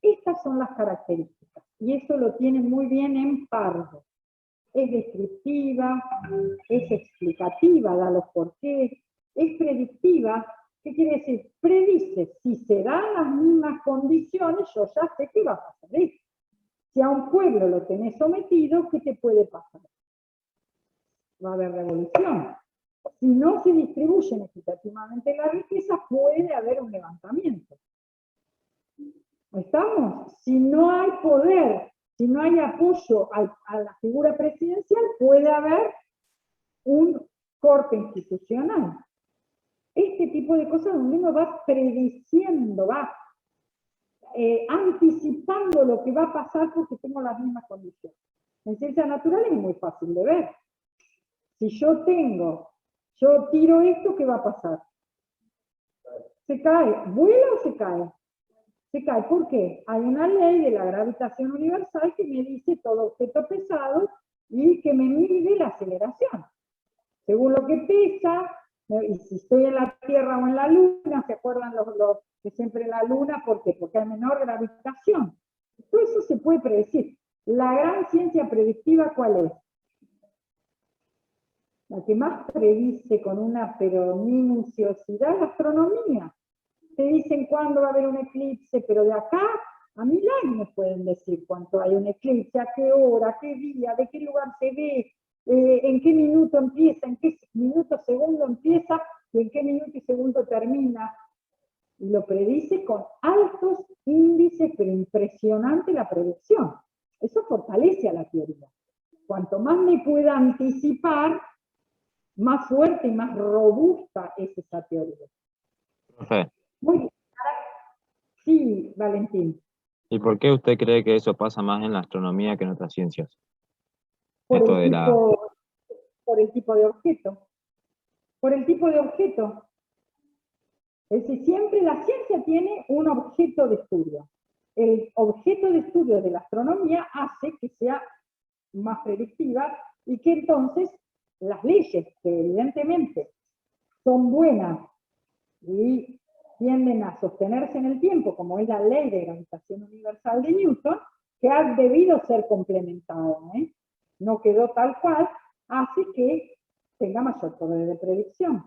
Estas son las características, y eso lo tienen muy bien en Pardo. Es descriptiva, es explicativa, da los porqués, es predictiva. ¿Qué quiere decir? Predice, si se dan las mismas condiciones, yo ya sé qué va a pasar. Si a un pueblo lo tenés sometido, ¿qué te puede pasar? Va a haber revolución. Si no se distribuyen equitativamente la riqueza, puede haber un levantamiento. ¿Estamos? Si no hay poder, si no hay apoyo a la figura presidencial, puede haber un corte institucional. Este tipo de cosas donde uno va prediciendo, va anticipando lo que va a pasar porque tengo las mismas condiciones. En ciencias naturales es muy fácil de ver. Si yo tiro esto, ¿qué va a pasar? ¿Se cae? ¿Vuela o se cae? Se cae. ¿Por qué? Hay una ley de la gravitación universal que me dice todo objeto pesado y que me mide la aceleración. Según lo que pesa, y si estoy en la Tierra o en la Luna, ¿se acuerdan los que siempre en la Luna? ¿Por qué? Porque hay menor gravitación. Todo eso se puede predecir. La gran ciencia predictiva, ¿cuál es? La que más predice con una pero minuciosidad, la astronomía. Te dicen cuándo va a haber un eclipse, pero de acá a 1000 años pueden decir cuánto hay un eclipse, a qué hora, qué día, de qué lugar se ve, en qué minuto empieza, en qué minuto segundo empieza y en qué minuto y segundo termina. Y lo predice con altos índices, pero impresionante la predicción. Eso fortalece a la teoría. Cuanto más me pueda anticipar, más fuerte y más robusta es esa teoría. Profe, Muy bien. Sí, Valentín. ¿y por qué usted cree que eso pasa más en la astronomía que en otras ciencias? Por Esto el de la... tipo, por el tipo de objeto. Por el tipo de objeto. Es decir, siempre la ciencia tiene un objeto de estudio. El objeto de estudio de la astronomía hace que sea más predictiva y que entonces las leyes, que evidentemente son buenas y tienden a sostenerse en el tiempo, como es la ley de gravitación universal de Newton, que ha debido ser complementada, no quedó tal cual, hace que tenga mayor poder de predicción.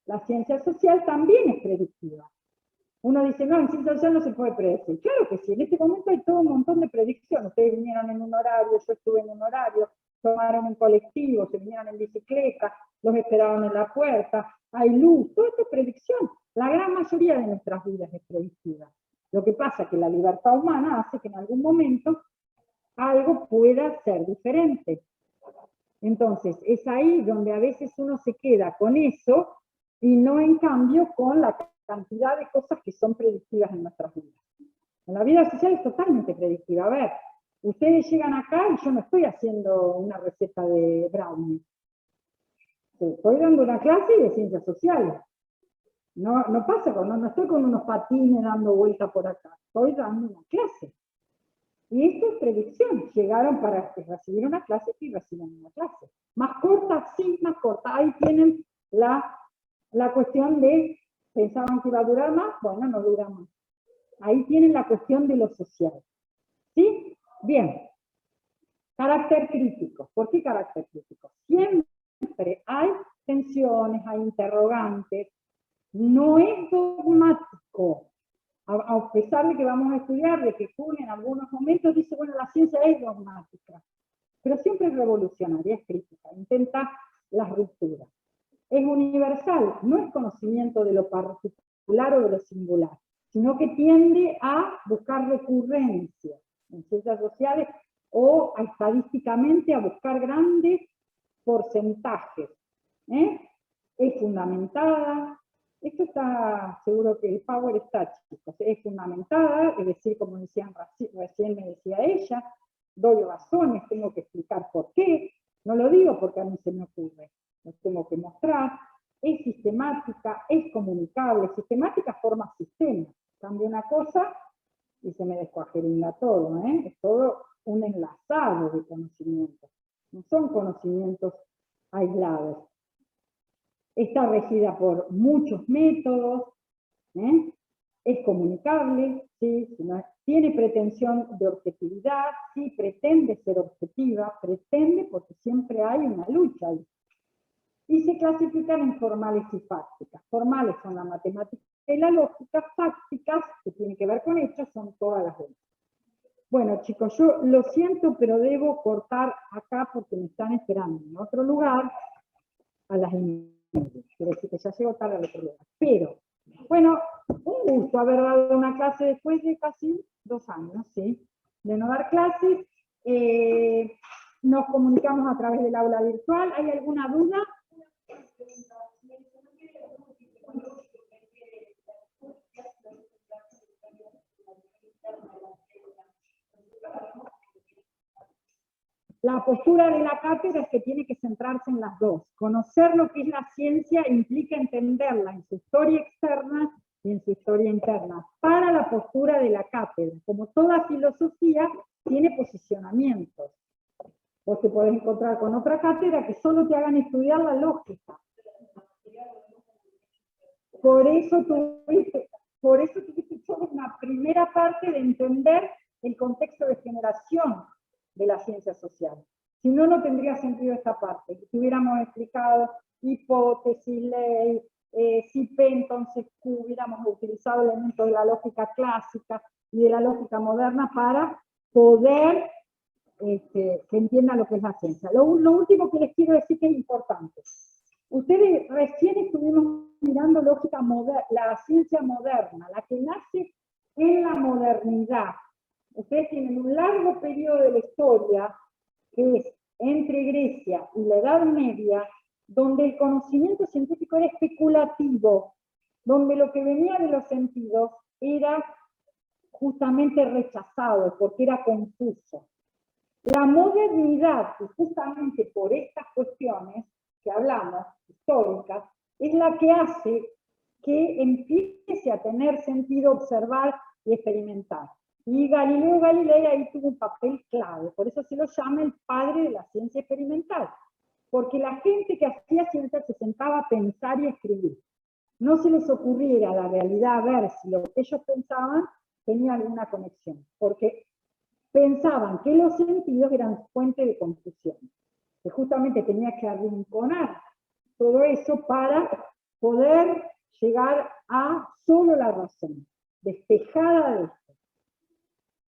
La ciencia social también es predictiva. Uno dice, no, en ciencia social no se puede predecir. Claro que sí, en este momento hay todo un montón de predicciones. Ustedes vinieron en un horario, yo estuve en un horario, tomaron un colectivo, se vinieron en bicicleta, los esperaron en la puerta, hay luz, todo esto es predicción. La gran mayoría de nuestras vidas es predictiva. Lo que pasa es que la libertad humana hace que en algún momento algo pueda ser diferente. Entonces, es ahí donde a veces uno se queda con eso y no en cambio con la cantidad de cosas que son predictivas en nuestras vidas. En la vida social es totalmente predictiva. A ver, ustedes llegan acá y yo no estoy haciendo una receta de brownie. Estoy dando una clase de ciencias sociales. No pasa, no estoy con unos patines dando vuelta por acá. Estoy dando una clase. Y esto es predicción. Llegaron para recibir una clase y reciben una clase. Más corta, sí, más corta. Ahí tienen la cuestión de, pensaban que iba a durar más, bueno, no dura más. Ahí tienen la cuestión de lo social. ¿Sí? Bien. Carácter crítico. ¿Por qué carácter crítico? Siempre hay tensiones, hay interrogantes. No es dogmático. A pesar de que vamos a estudiar, de que Kuhn en algunos momentos dice, bueno, la ciencia es dogmática, pero siempre es revolucionaria, es crítica, intenta las rupturas. Es universal, no es conocimiento de lo particular o de lo singular, sino que tiende a buscar recurrencia en ciencias sociales o estadísticamente a buscar grandes porcentajes. Es fundamentada. Esto está, seguro que el power está, chicos, es fundamentada, es decir, como decían recién me decía ella, doy razones, tengo que explicar por qué, no lo digo porque a mí se me ocurre, lo tengo que mostrar, es sistemática, es comunicable, sistemática forma sistema, cambia una cosa y se me descuajeringa todo, es todo un enlazado de conocimientos, no son conocimientos aislados. Está regida por muchos métodos, es comunicable, ¿sí? Tiene pretensión de objetividad, sí, pretende ser objetiva, pretende porque siempre hay una lucha ahí. Y se clasifican en formales y fácticas. Formales son la matemática y la lógica, fácticas, que tienen que ver con hechos, son todas las demás. Bueno, chicos, yo lo siento, pero debo cortar acá porque me están esperando en otro lugar a las 9:30. Quiere decir que ya llego tarde al otro lugar. Pero, bueno, un gusto haber dado una clase después de casi 2 años, ¿sí? De no dar clases. Nos comunicamos a través del aula virtual. ¿Hay alguna duda? La postura de la cátedra es que tiene que centrarse en las dos. Conocer lo que es la ciencia implica entenderla en su historia externa y en su historia interna. Para la postura de la cátedra, como toda filosofía, tiene posicionamientos. Vos te podés encontrar con otra cátedra que solo te hagan estudiar la lógica. Por eso tuviste toda una primera parte de entender el contexto de generación. de las ciencias sociales. Si no, no tendría sentido esta parte. Si hubiéramos explicado hipótesis, ley, si P entonces Q, hubiéramos utilizado elementos de la lógica clásica y de la lógica moderna para poder que entiendan lo que es la ciencia. Lo último que les quiero decir que es importante. Ustedes recién estuvimos mirando lógica moderna, la ciencia moderna, la que nace en la modernidad. Ustedes tienen un largo periodo de la historia, que es entre Grecia y la Edad Media, donde el conocimiento científico era especulativo, donde lo que venía de los sentidos era justamente rechazado, porque era confuso. La modernidad, y justamente por estas cuestiones que hablamos, históricas, es la que hace que empiece a tener sentido observar y experimentar. Y Galileo Galilei ahí tuvo un papel clave, por eso se lo llama el padre de la ciencia experimental, porque la gente que hacía ciencia se sentaba a pensar y escribir. No se les ocurriera a la realidad ver si lo que ellos pensaban tenía alguna conexión, porque pensaban que los sentidos eran fuente de confusión, que justamente tenía que arrinconar todo eso para poder llegar a solo la razón, despejada de esto.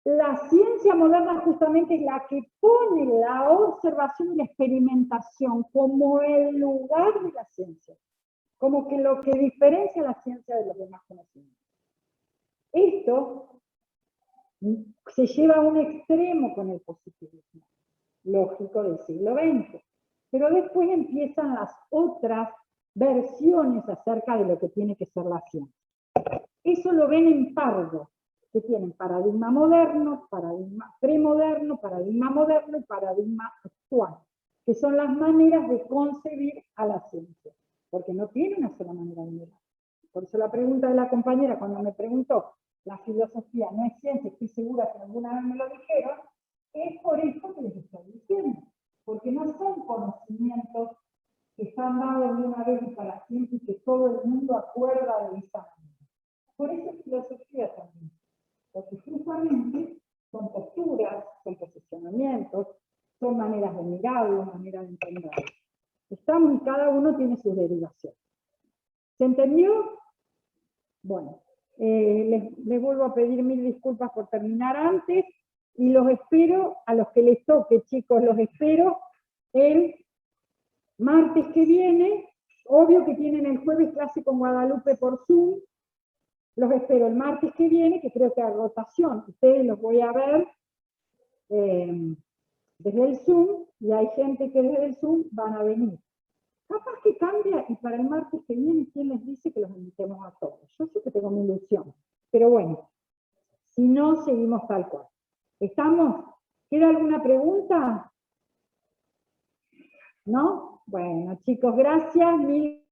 La ciencia moderna justamente es la que pone la observación y la experimentación como el lugar de la ciencia, como que lo que diferencia la ciencia de los demás conocimientos. Esto se lleva a un extremo con el positivismo lógico del siglo XX, pero después empiezan las otras versiones acerca de lo que tiene que ser la ciencia. Eso lo ven en Pardo, que tienen paradigma moderno, paradigma premoderno, paradigma moderno y paradigma actual, que son las maneras de concebir a la ciencia, porque no tiene una sola manera de mirar. Por eso la pregunta de la compañera cuando me preguntó, la filosofía no es ciencia, estoy segura que alguna vez me lo dijeron, es por eso que les estoy diciendo, porque no son conocimientos que están dados de una vez y para siempre y que todo el mundo acuerda de esa manera. Por eso es filosofía también, porque justamente son posturas, son posicionamientos, son maneras de mirarlo, maneras de entenderlo. Estamos y cada uno tiene sus derivaciones. ¿Se entendió? Bueno, les vuelvo a pedir mil disculpas por terminar antes y los espero, a los que les toque, chicos, los espero el martes que viene. Obvio que tienen el jueves clase con Guadalupe por Zoom. Los espero el martes que viene, que creo que a rotación, ustedes los voy a ver desde el Zoom, y hay gente que desde el Zoom van a venir. Capaz que cambia, y para el martes que viene, ¿quién les dice que los invitemos a todos? Yo sí que tengo mi ilusión, pero bueno, si no, seguimos tal cual. ¿Estamos? ¿Queda alguna pregunta? ¿No? Bueno, chicos, gracias, mil